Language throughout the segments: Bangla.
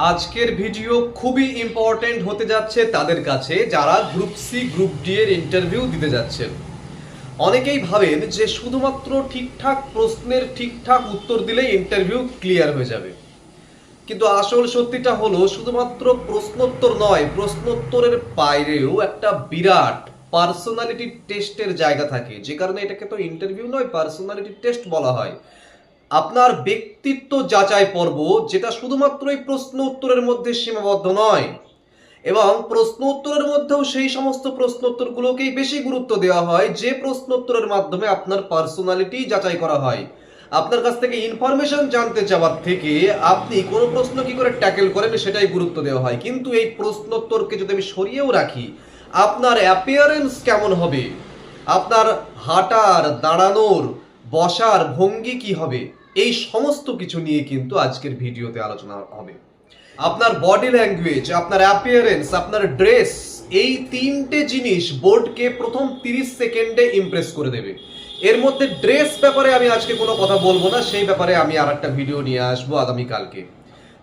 আজকের ভিডিও খুবই ইম্পর্টেন্ট হতে যাচ্ছে তাদের কাছে যারা গ্রুপ সি গ্রুপ ডি এর ইন্টারভিউ দিতে যাচ্ছেন। অনেকেই ভাবেন যে শুধুমাত্র ঠিকঠাক প্রশ্নের ঠিকঠাক উত্তর দিলেই ইন্টারভিউ ক্লিয়ার হয়ে যাবে, কিন্তু আসল সত্যিটা হলো শুধুমাত্র প্রশ্নোত্তর নয়, প্রশ্নোত্তরের বাইরেও একটা বিরাট পার্সোনালিটি টেস্টের জায়গা থাকে, যে কারণে এটাকে তো ইন্টারভিউ নয়, পার্সোনালিটি টেস্ট বলা হয়। আপনার ব্যক্তিত্ব যাচাই পর্ব, যেটা শুধুমাত্রই প্রশ্ন উত্তরের মধ্যে সীমাবদ্ধ নয়, এবং প্রশ্ন উত্তরের মধ্যেও সেই সমস্ত প্রশ্ন উত্তরগুলোকেই বেশি গুরুত্ব দেওয়া হয় যে প্রশ্ন উত্তরের মাধ্যমে আপনার পার্সোনালিটি যাচাই করা হয়। আপনার কাছ থেকে ইনফরমেশন জানতে চাওয়ার থেকে আপনি কোনো প্রশ্ন কি করে ট্যাকেল করেন সেটাই গুরুত্ব দেওয়া হয়। কিন্তু এই প্রশ্নোত্তরকে যদি আমি সরিয়েও রাখি, আপনার অ্যাপিয়ারেন্স কেমন হবে, আপনার হাঁটার, দাঁড়ানোর, বসার ভঙ্গি কি হবে, এই সমস্ত কিছু নিয়ে কিন্তু আজকের ভিডিওতে আলোচনা হবে। আপনার বডি ল্যাঙ্গুয়েজ, আপনার অ্যাপিয়ারেন্স, আপনার ড্রেস, এই তিনটে জিনিস বোর্ডকে প্রথম 30 সেকেন্ডে ইমপ্রেস করে দেবে। এর মধ্যে ড্রেস ব্যাপারে আমি আজকে কোনো কথা বলবো না, সেই ব্যাপারে আমি আর একটা ভিডিও নিয়ে আসবো আগামীকালকে।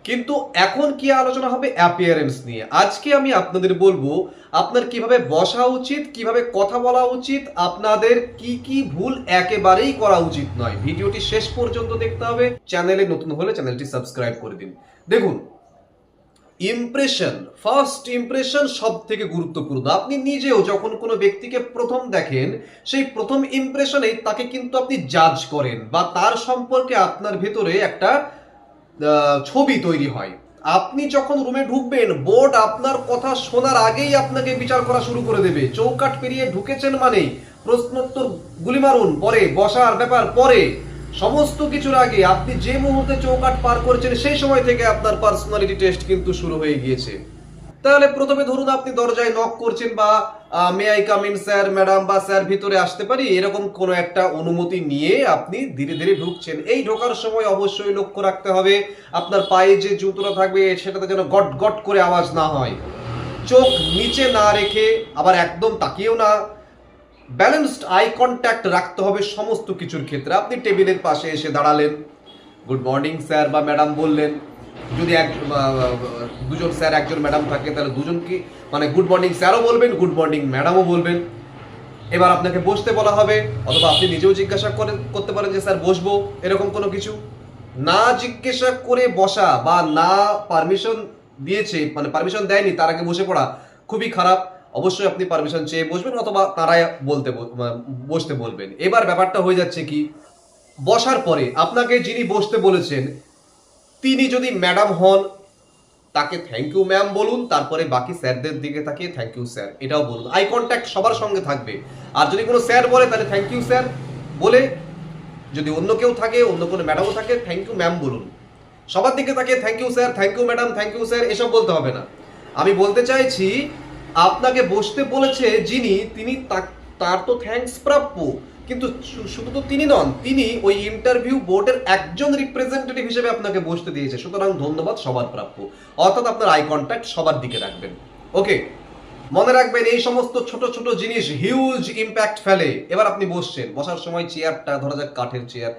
কিন্তু এখন কি আলোচনা হবে অ্যাপিয়ারেন্স নিয়ে। আজকে আমি আপনাদের বলবো আপনার কিভাবে বসা উচিত, কিভাবে কথা বলা উচিত, আপনাদের কি কি ভুল একেবারেই করা উচিত নয়। ভিডিওটি শেষ পর্যন্ত দেখতে হবে। চ্যানেলে নতুন হলে চ্যানেলটি সাবস্ক্রাইব করে দিন। দেখুন, ইমপ্রেশন, ফার্স্ট ইমপ্রেশন সব থেকে গুরুত্বপূর্ণ। আপনি নিজেও যখন কোনো ব্যক্তিকে প্রথম দেখেন, সেই প্রথম ইমপ্রেশনেই তাকে কিন্তু আপনি জাজ করেন, বা তার সম্পর্কে আপনার ভেতরে একটা ছবি তৈরি হয়। আপনি যখন রুমে ঢুকবেন, বোর্ড আপনার কথা শোনার আগেই আপনাকে বিচার করা শুরু করে দেবে। চৌকাঠ পেরিয়ে ঢুকেছেন মানেই প্রশ্নোত্তর গুলি মারুন, পরে বসার ব্যাপার পরে, সমস্ত কিছুর আগে আপনি যে মুহূর্তে চৌকাঠ পার করেছেন সেই সময় থেকে আপনার পার্সোনালিটি টেস্ট কিন্তু শুরু হয়ে গিয়েছে। তাহলে প্রথমে ধরুন আপনি দরজায় নক করছেন, বা may I come in sir, madam, বা স্যার ভিতরে আসতে পারি, এরকম কোনো একটা অনুমতি নিয়ে আপনি ধীরে ধীরে ঢুকছেন। এই ঢোকার সময় অবশ্যই লক্ষ্য রাখতে হবে আপনার পায়ে যে জুতোটা থাকবে সেটাতে যেন গট গট করে আওয়াজ না হয়। চোখ নিচে না রেখে আবার একদম তাকিয়েও না, ব্যালেন্সড আই কন্ট্যাক্ট রাখতে হবে সমস্ত কিছুর ক্ষেত্রে। আপনি টেবিলের পাশে এসে দাঁড়ালেন, গুড মর্নিং স্যার বা ম্যাডাম বললেন। যদি দুজন স্যার একজন ম্যাডাম থাকে তাহলে দুজনকে মানে গুড মর্নিং স্যারও বলবেন, গুড মর্নিং ম্যাডামও বলবেন। এবার আপনাকে বসতে বলা হবে, অথবা আপনি নিজেও জিজ্ঞাসা করতে পারেন যে স্যার বসবো, এরকম কোনো কিছু। না জিজ্ঞাসা করে বসা, বা না পারমিশন দিয়েছে মানে পারমিশন দেয়নি তার আগে বসে পড়া খুবই খারাপ। অবশ্যই আপনি পারমিশন চেয়ে বসবেন, অথবা তারাই বসতে বলবেন। এবার ব্যাপারটা হয়ে যাচ্ছে কি, বসার পরে আপনাকে যিনি বসতে বলেছেন তিনি যদি ম্যাডাম হন, তাকে থ্যাংক ইউ ম্যাম বলুন, তারপরে বাকি স্যারদের দিকে তাকিয়ে থ্যাংক ইউ স্যার এটাও বলুন। আই কন্ট্যাক্ট সবার সঙ্গে থাকবে। আর যদি কোনো স্যার বলে তাহলে থ্যাংক ইউ স্যার বলে, যদি অন্য কেউ থাকে, অন্য কোনো ম্যাডামও থাকে, থ্যাংক ইউ ম্যাম বলুন। সবার দিকে তাকিয়ে thank you sir, thank you madam, thank you sir এসব বলতে হবে না। আমি বলতে চাইছি আপনাকে বসতে বলেছে যিনি, তিনি তার তো থ্যাঙ্কস প্রাপ্য, কিন্তু শুধু তো তিনি নন, তিনি ওই ইন্টারভিউ বোর্ডের একজন রিপ্রেজেন্টেটিভ হিসেবে আপনাকে বসতে দিয়েছে। সুতরাং ধন্যবাদ সবার প্রাপ্য, অর্থাৎ আপনার আই কন্ট্যাক্ট সবার দিকে রাখবেন। ওকে, মনে রাখবেন এই সমস্ত ছোট ছোট জিনিস হিউজ ইম্প্যাক্ট ফেলে। এবার আপনি বসছেন, বসার সময় চেয়ারটা ধরা যাক কাঠের চেয়ার,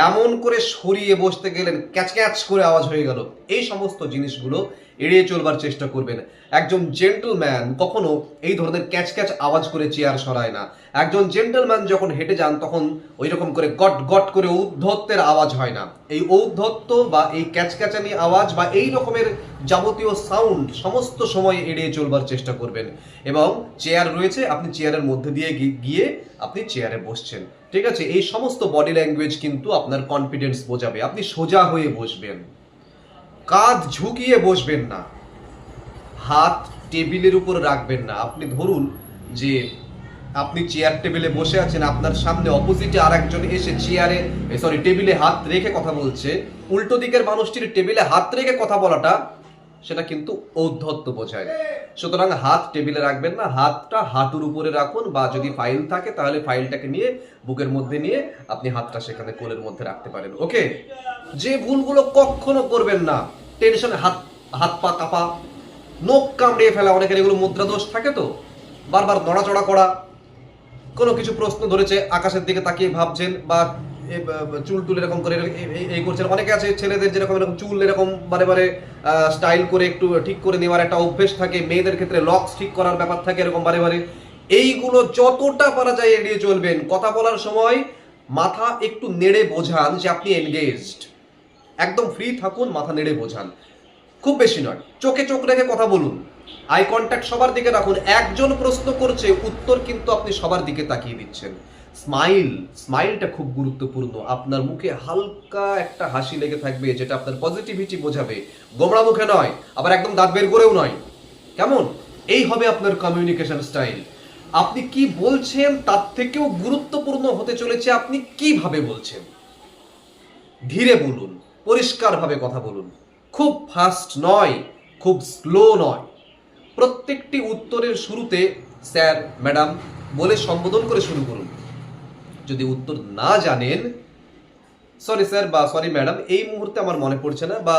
এমন করে সরিয়ে বসতে গেলেন ক্যাচ ক্যাচ করে আওয়াজ হয়ে গেল। এই সমস্ত জিনিসগুলো এড়িয়ে চলবার চেষ্টা করবেন। একজন জেন্টলম্যান কখনো এই ধরনের ক্যাচ ক্যাচ আওয়াজ করে চেয়ার সরায় না। একজন জেন্টলম্যান যখন হেঁটে যান তখন ওই রকম করে গট গট করে ঔদ্ধত্যের আওয়াজ হয় না। এই ঔদ্ধত্য বা এই ক্যাচক্যাচানি আওয়াজ বা এই রকমের যাবতীয় সাউন্ড সমস্ত সময় এড়িয়ে চলবার চেষ্টা করবেন। এবং চেয়ার রয়েছে, আপনি চেয়ারের মধ্যে দিয়ে গিয়ে আপনি চেয়ারে বসছেন, ঠিক আছে? এই সমস্ত বডি ল্যাঙ্গুয়েজ কিন্তু আপনার কনফিডেন্স বোঝাবে। আপনি সোজা হয়ে বসবেন, কাঁধ ঝুঁকিয়ে বসবেন না, হাত টেবিলের উপর রাখবেন না। আপনি ধরুন যে আপনি চেয়ার টেবিলে বসে আছেন, আপনার সামনে অপোজিটে আরেকজন এসে টেবিলে হাত রেখে কথা বলছে, উল্টো দিকের মানুষটির টেবিলে হাত রেখে কথা বলাটা সেটা কিন্তু ঔদ্ধত্য বোঝায়। সুতরাং হাত টেবিলে রাখবেন না, হাতটা হাঁটুর উপরে রাখুন, বা যদি ফাইল থাকে তাহলে ফাইলটাকে নিয়ে বুকের মধ্যে নিয়ে আপনি হাতটা সেখানে কোলের মধ্যে রাখতে পারেন। ওকে, যে ভুলগুলো কখনো করবেন না, টেনশনে হাত পা কাঁপা, নখ কামড়িয়ে ফেলা, অনেকের এগুলো মুদ্রা দোষ থাকে, তো বারবার নড়াচড়া করা, কোনো কিছু প্রশ্ন ধরেছে আকাশের দিকে তাকিয়ে ভাবছেন, বা চুল টুল এরকম করে এই করছেন। অনেকে আছে ছেলেদের যেরকম এরকম চুল এরকম বারে বারে স্টাইল করে একটু ঠিক করে নেওয়ার একটা অভ্যেস থাকে, মেয়েদের ক্ষেত্রে লক্স ঠিক করার ব্যাপার থাকে এরকম বারে বারে। এইগুলো যতটা পারা যায় এড়িয়ে চলবেন। কথা বলার সময় মাথা একটু নেড়ে বোঝান যে আপনি এনগেজড, একদম ফ্রি থাকুন, মাথা নেড়ে বোঝান, খুব বেশি নয়, চোখে চোখ রেখে কথা বলুন, আই কন্ট্যাক্ট সবার দিকে রাখুন। একজন প্রশ্ন করছে, উত্তর কিন্তু আপনি সবার দিকে তাকিয়ে দিচ্ছেন। স্মাইলটা খুব গুরুত্বপূর্ণ। আপনার মুখে হালকা একটা হাসি লেগে থাকবে, যেটা আপনার পজিটিভিটি বোঝাবে, গোমড়া মুখে নয়, আবার একদম দাঁত বের করেও নয়। কেমন? এই হবে আপনার কমিউনিকেশন স্টাইল। আপনি কি বলছেন তার থেকেও গুরুত্বপূর্ণ হতে চলেছে আপনি কিভাবে বলছেন। ধীরে বলুন, পরিষ্কারভাবে কথা বলুন, খুব ফাস্ট নয়, খুব স্লো নয়। প্রত্যেকটি উত্তরের শুরুতে স্যার, ম্যাডাম বলে সম্বোধন করে শুরু করুন। যদি উত্তর না জানেন, সরি স্যার বা সরি ম্যাডাম, এই মুহূর্তে আমার মনে পড়ছে না, বা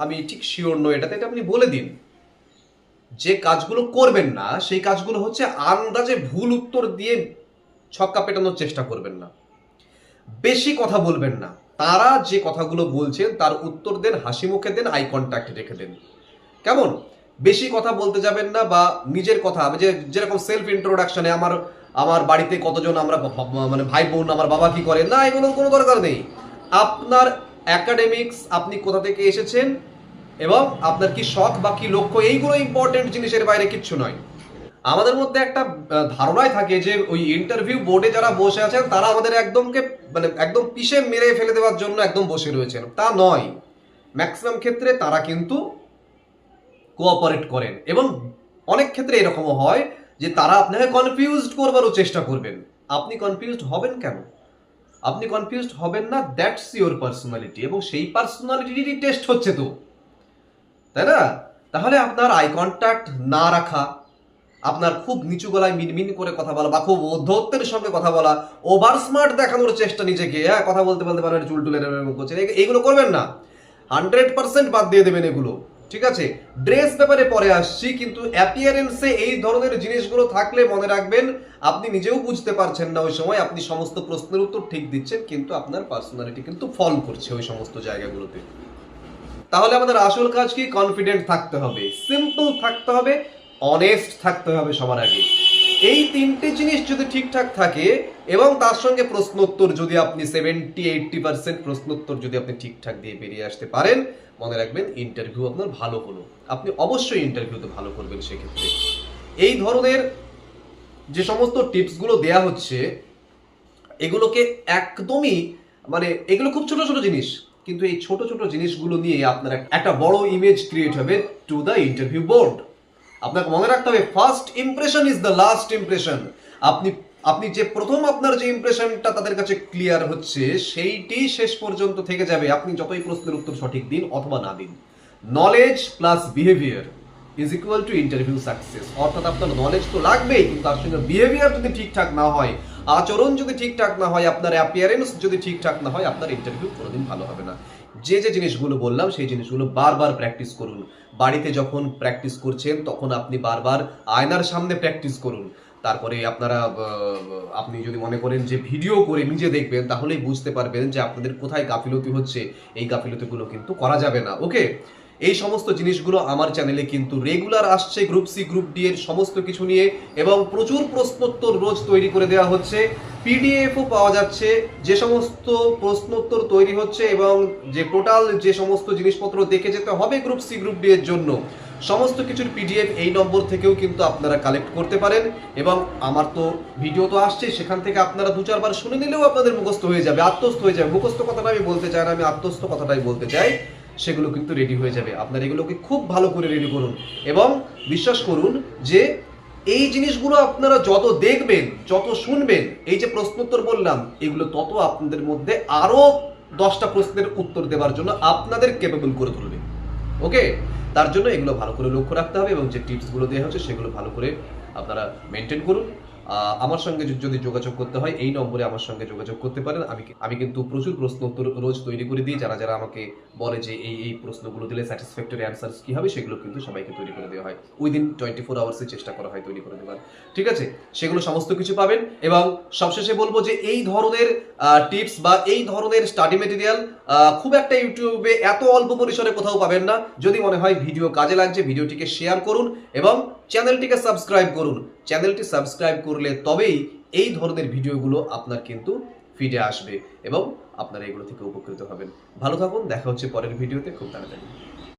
আমি ঠিক শিওর নই এটাতে, এটা আপনি বলে দিন। যে কাজগুলো করবেন না সেই কাজগুলো হচ্ছে আন্দাজে ভুল উত্তর দিয়ে ছক্কা পেটানোর চেষ্টা করবেন না। বেশি কথা বলবেন না। তারা যে কথাগুলো বলছেন তার উত্তর দেন, হাসি মুখে দেন, আই কন্ট্যাক্ট রেখে দেন। কেমন? বেশি কথা বলতে যাবেন না, বা নিজের কথা যেরকম সেলফ ইন্ট্রোডাকশনে আমার বাড়িতে কতজন আমরা মানে ভাই বোন, আমার বাবা কি করে, না এগুলোর কোনো দরকার নেই। আপনার একাডেমিক্স, আপনি কোথা থেকে এসেছেন এবং আপনার কি শখ বা কি লক্ষ্য, এইগুলো ইম্পর্টেন্ট জিনিসের বাইরে কিচ্ছু নয়। আমাদের মধ্যে একটা ধারণাই থাকে যে ওই ইন্টারভিউ বোর্ডে যারা বসে আছেন তারা আমাদের একদম পিষে মেরে ফেলে দেওয়ার জন্য একদম বসে রয়েছেন, তা নয়। ম্যাক্সিমাম ক্ষেত্রে তারা কিন্তু কোঅপারেট করেন, এবং অনেক ক্ষেত্রে এরকমও হয় যে তারা আপনাকে কনফিউজড করবারও চেষ্টা করবেন। আপনি কনফিউজড হবেন কেন? আপনি কনফিউজড হবেন না, দ্যাটস ইওর পার্সোনালিটি, এবং সেই পার্সোনালিটিরই টেস্ট হচ্ছে তো, তাই না? তাহলে আপনার আই কন্ট্যাক্ট না রাখা, আপনার খুব নিচু গলায় মিনমিন করে কথা বলা, বা খুব অধ্যত্বের সঙ্গে কথা বলা, ওভার স্মার্ট দেখানোর চেষ্টা নিজেকে, হ্যাঁ কথা বলতে বলতে পারেন চুল টুলের করছেন, এইগুলো করবেন না। 100% বাদ দিয়ে দেবেন এগুলো, ঠিক আছে? ড্রেস ব্যাপারে পরে আসছি, কিন্তু অ্যাপিয়ারেন্সে এই ধরনের জিনিসগুলো থাকলে মনে রাখবেন আপনি নিজেও বুঝতে পারছেন না ওই সময় আপনি সমস্ত প্রশ্নের উত্তর ঠিক দিচ্ছেন, কিন্তু আপনার পার্সোনালিটি কিন্তু ফল করছে ওই সমস্ত জায়গাগুলোতে। তাহলে আমাদের আসল কাজ কি? কনফিডেন্ট থাকতে হবে, সিম্পল থাকতে হবে, অনেস্ট থাকতে হবে সবার আগে। এই তিনটে জিনিস যদি ঠিকঠাক থাকে, এবং তার সঙ্গে প্রশ্নোত্তর যদি আপনি 70-80% প্রশ্নোত্তর যদি আপনি ঠিকঠাক দিয়ে বেরিয়ে আসতে পারেন, মনে রাখবেন ইন্টারভিউ আপনার ভালো হলো। আপনি অবশ্যই ইন্টারভিউতে ভালো করবেন সেক্ষেত্রে। এই ধরনের যে সমস্ত টিপসগুলো দেয়া হচ্ছে, এগুলোকে একদমই এগুলো খুব ছোট ছোট জিনিস, কিন্তু এই ছোট ছোট জিনিসগুলো নিয়ে আপনার একটা বড় ইমেজ ক্রিয়েট হবে টু দ্য ইন্টারভিউ বোর্ড। আপনাকে মনে রাখতে হবে, first impression is the last impression. আপনি যে প্রথম আপনার যে ইমপ্রেশনটা তাদের কাছে ক্লিয়ার হচ্ছে, সেইটি শেষ পর্যন্ত থেকে যাবে, আপনি যতই প্রশ্নের উত্তর সঠিক দিন অথবা না দিন। Knowledge plus behaviour is equal to interview success. অর্থাৎ আপনার নলেজ তো লাগবেই, কিন্তু তার সঙ্গে বিহেভিয়ার যদি ঠিকঠাক না হয়, আচরণ যদি ঠিকঠাক না হয়, আপনার অ্যাপিয়ারেন্স যদি ঠিকঠাক না হয়, আপনার ইন্টারভিউ কোনোদিন ভালো হবে না। যে যে জিনিসগুলো বললাম সেই জিনিসগুলো বারবার প্র্যাকটিস করুন। বাড়িতে যখন প্র্যাকটিস করছেন তখন আপনি বারবার আয়নার সামনে প্র্যাকটিস করুন। তারপরে আপনি যদি মনে করেন যে ভিডিও করে নিজে দেখবেন, তাহলেই বুঝতে পারবেন যে আপনাদের কোথায় গাফিলতি হচ্ছে। এই গাফিলতিগুলো কিন্তু করা যাবে না, ওকে? এই সমস্ত জিনিসগুলো আমার চ্যানেলে কিন্তু রেগুলার আসছে, গ্রুপ সি গ্রুপ ডি এর সমস্ত কিছু নিয়ে, এবং প্রচুর প্রশ্নোত্তর রোজ তৈরি করে দেওয়া হচ্ছে। পিডিএফও পাওয়া যাচ্ছে, যে সমস্ত প্রশ্নোত্তর তৈরি হচ্ছে এবং যে টোটাল যে সমস্ত জিনিসপত্র দেখে যেতে হবে গ্রুপ সি গ্রুপ ডি এর জন্য, সমস্ত কিছুর পিডিএফ এই নম্বর থেকেও কিন্তু আপনারা কালেক্ট করতে পারেন। এবং আমার তো ভিডিও তো আসছে, সেখান থেকে আপনারা 2-4 বার শুনে নিলেও আপনাদের মুখস্থ হয়ে যাবে, আত্মস্থ হয়ে যাবে। মুখস্থ কথাটা আমি বলতে চাই না, আমি আত্মস্থ কথাটাই বলতে চাই। সেগুলো কিন্তু রেডি হয়ে যাবে। আপনারা এগুলোকে খুব ভালো করে রেডি করুন, এবং বিশ্বাস করুন যে এই জিনিসগুলো আপনারা যত দেখবেন, যত শুনবেন, এই যে প্রশ্নোত্তর বললাম, এগুলো তত আপনাদের মধ্যে আরো 10টা প্রশ্নের উত্তর দেওয়ার জন্য আপনাদের ক্যাপেবল করে তুলবে, ওকে? তার জন্য এগুলো ভালো করে লক্ষ্য রাখতে হবে, এবং যে টিপসগুলো দেওয়া হচ্ছে সেগুলো ভালো করে আপনারা মেনটেন করুন। আমার সঙ্গে যদি যোগাযোগ করতে হয় এই নম্বরে আমার সঙ্গে যোগাযোগ করতে পারেন। আমি কিন্তু প্রচুর প্রশ্ন উত্তর রোজ তৈরি করে দিই। যারা আমাকে বলে যে এই প্রশ্নগুলো দিলে স্যাটিসফ্যাক্টরি অ্যান্সার্স কি হবে, সেগুলো কিন্তু সবাইকে তৈরি করে দেওয়া হয়। উইদিন 24 আওয়ার্সে চেষ্টা করা হয় তৈরি করে দেওয়ার। ঠিক আছে, সেগুলো সমস্ত কিছু পাবেন। এবং সবশেষে বলবো যে এই ধরনের টিপস বা এই ধরনের স্টাডি মেটেরিয়াল খুব একটা ইউটিউবে এত অল্প পরিসরে কোথাও পাবেন না। যদি মনে হয় ভিডিও কাজে লাগছে, ভিডিওটিকে শেয়ার করুন এবং চ্যানেলটিকে সাবস্ক্রাইব করুন। চ্যানেলটি সাবস্ক্রাইব করলে তবেই এই ধরনের ভিডিওগুলো আপনার কিন্তু ফিডে আসবে এবং আপনারা এগুলো থেকে উপকৃত হবেন। ভালো থাকুন, দেখা হচ্ছে পরের ভিডিওতে খুব তাড়াতাড়ি।